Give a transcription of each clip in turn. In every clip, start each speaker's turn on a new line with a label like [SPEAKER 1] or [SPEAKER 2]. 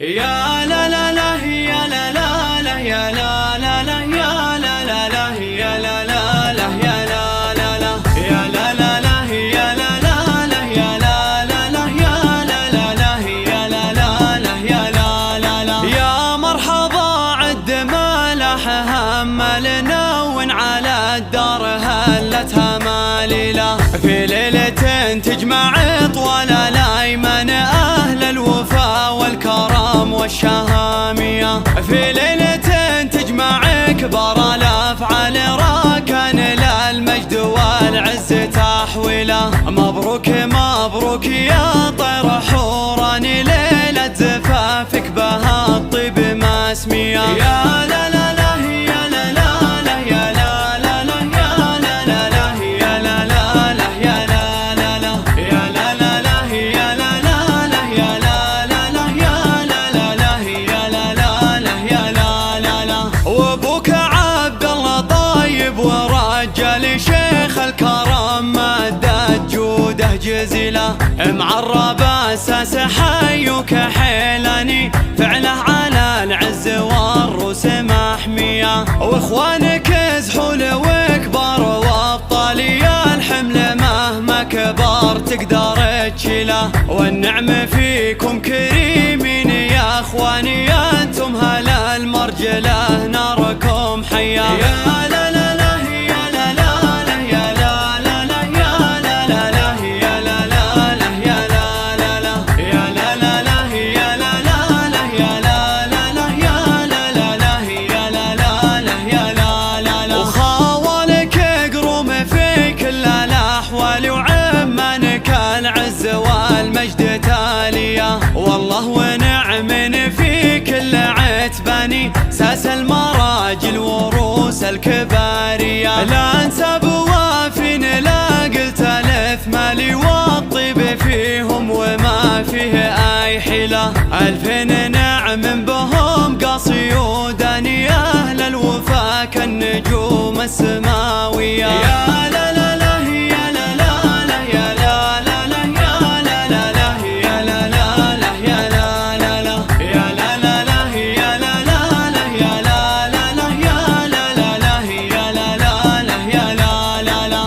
[SPEAKER 1] يا لا لا لا يا لا لا لا يا لا لا لا يا لا لا لا يا لا لا لا يا لا لا لا يا لا لا لا يا لا لا لا يا لا لا لا يا لا لا لا يا لا لا لا يا لا لا لا يا مرحبا عد ما لح هملنا وان على الدار هلتها ماليلة في ليلة تجمع طوال الايمن اهل الوفا والكرم والشهامية في ليلة تجمع كبار الافعال راكن للمجد والعز تحويله مبروك مبروك يا طير حوراني ليلة زفافك بها الطيب مسمية يا لا لا لا يا لا لا لا يا لا لا لا يا لا لا لا يا لا لا لا يا لا لا لا يا لا لا لا يا لا لا لا يا لا لا لا يا لا لا لا يا لا لا لا يا لا لا لا وابوك عبد الله طيب ورجال شيخ الكرم مدت جوده جزيله معرب اساس حيك حيلاني فعله على العز والروس محميه واخوانك زحول وكبار وابطال يا الحمل مهما كبر تقدر تشيله والنعم فيكم كريمين يا اخواني انتم هلا المرجله ناركم حيه يا لا لا لا يا لا لا لا يا لا لا لا يا لا لا لا يا لا لا لا يا لا لا لا يا لا لا لا يا لا لا لا يا لا لا لا يا لا لا لا يا لا لا لا يا لا لا لا وخاولك قروم في كل الاحوال وعمانك العز والمجد تاليه والله ونعم في كل عتباني ساس المراجل وروس الكباريه لا انسى بوافين لا قلت الف مالي والطيب فيهم وما فيه اي حيله الفين نعم بهم قاصي وداني اهل الوفا كالنجوم السماويه يا لا لا لا يا لا لا لا يا لا لا لا يا لا لا لا يا لا لا لا يا لا لا لا يا لا لا لا يا لا لا لا يا لا لا لا يا لا لا لا يا لا لا لا يا لا لا لا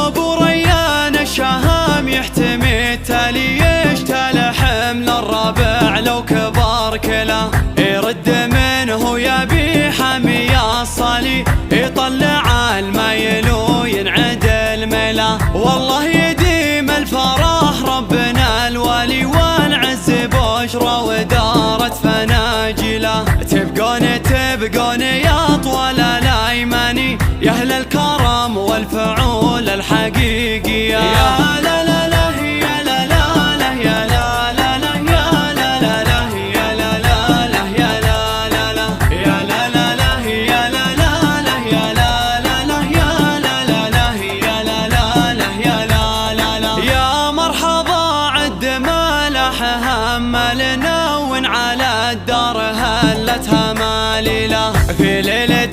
[SPEAKER 1] ابو ريان الشهام يحتمي التالي يشتل حمل الربع لو كبار كله يرد منه يا بي حمي الصالي يطلع المايل وينعد الملا والله يديم الفرح ربنا الوالي والعز بشرى ودارت فناجله تبقون يا طوال الايماني يا اهل الكرم والفعول الحقيقيه يا لا لا لا يا لا لا لا يا لا لا لا يا لا لا لا يا لا لا لا يا لا لا لا يا لا لا لا يا لا لا لا يا لا لا لا يا لا لا لا يا لا لا لا يا لا لا لا يا مرحبا عد ما لح هملنا وان على الدار هلتها ماليلة في ليلة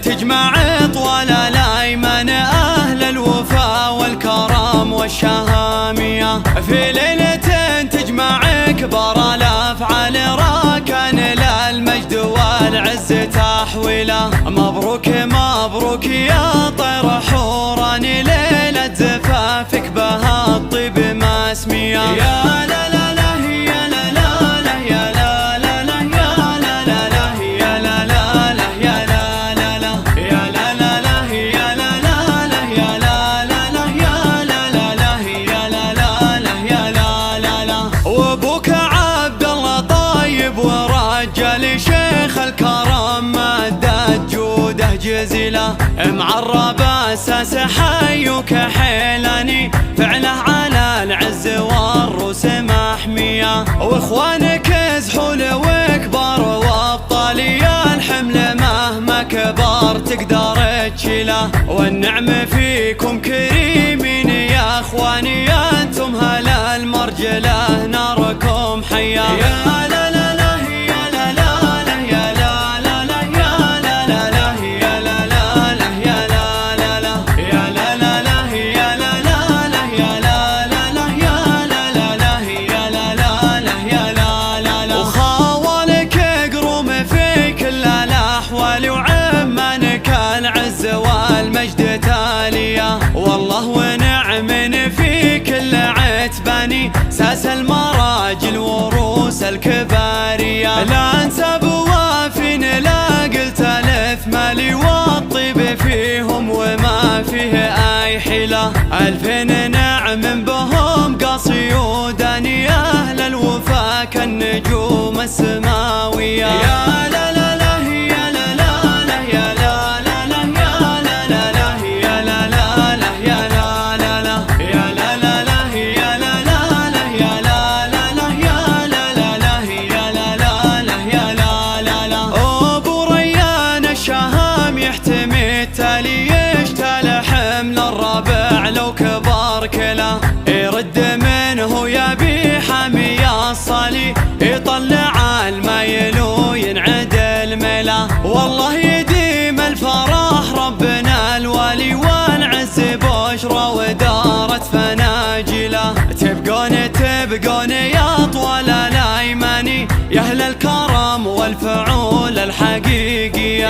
[SPEAKER 1] تجمع طوال الايمن اهل الوفا والكرم والشهامية في ليلة تجمع كبار الافعال راكن للمجد والعز تحويله مبروك مبروك يا طير حوراني ليلة زفافك بها الطيب مسمية يا لا لا لا يا لا لا لا يا لا لا لا يا لا لا لا يا لا لا لا يا لا لا لا يا لا لا لا يا لا لا لا يا لا لا لا يا لا لا لا يا لا لا لا يا لا لا لا وابوك عبد الله طيب ورجال شيخ الكرم مدت جوده جزيله معرب اساس حيك حيلاني فعله على العز والروس محميه واخوانك زحول وكبار وابطال يا الحمل مهما كبر تقدر تشيله والنعم فيكم كريمين يا اخواني انتم هلا المرجله ناركم حيه يا لا لا لا يا لا لا لا يا لا لا لا يا لا لا لا يا لا لا لا يا لا لا لا يا لا لا لا يا لا لا لا يا لا لا لا يا لا لا لا يا لا لا لا يا لا لا لا وخاول الثاني ساس المراجل وروس الكبارية. لا انسى بوافين لا قلت الف مالي والطيب فيهم وما فيه اي حيلة. الفين نعم بهم قصيوداني اهل الوفا كالنجوم السماوية. يا لا لا لا يا لا لا لا يا لا لا لا يا لا لا لا يا لا لا لا يا لا لا لا يا لا لا لا يا لا لا لا يا لا لا لا يا لا لا لا يا لا لا لا. ابو ريان الشهام يحتمي التالي يشتل حمل الربع لو كبر كله يرد منه يا بي حمي الصلي يطلع المايل وينعدل ملا. والله يديم الفرح ربنا الوالي والعز بشرى ودارت فناجله. تبقون يا طوال الايماني يا اهل الكرم والفعول الحقيقية.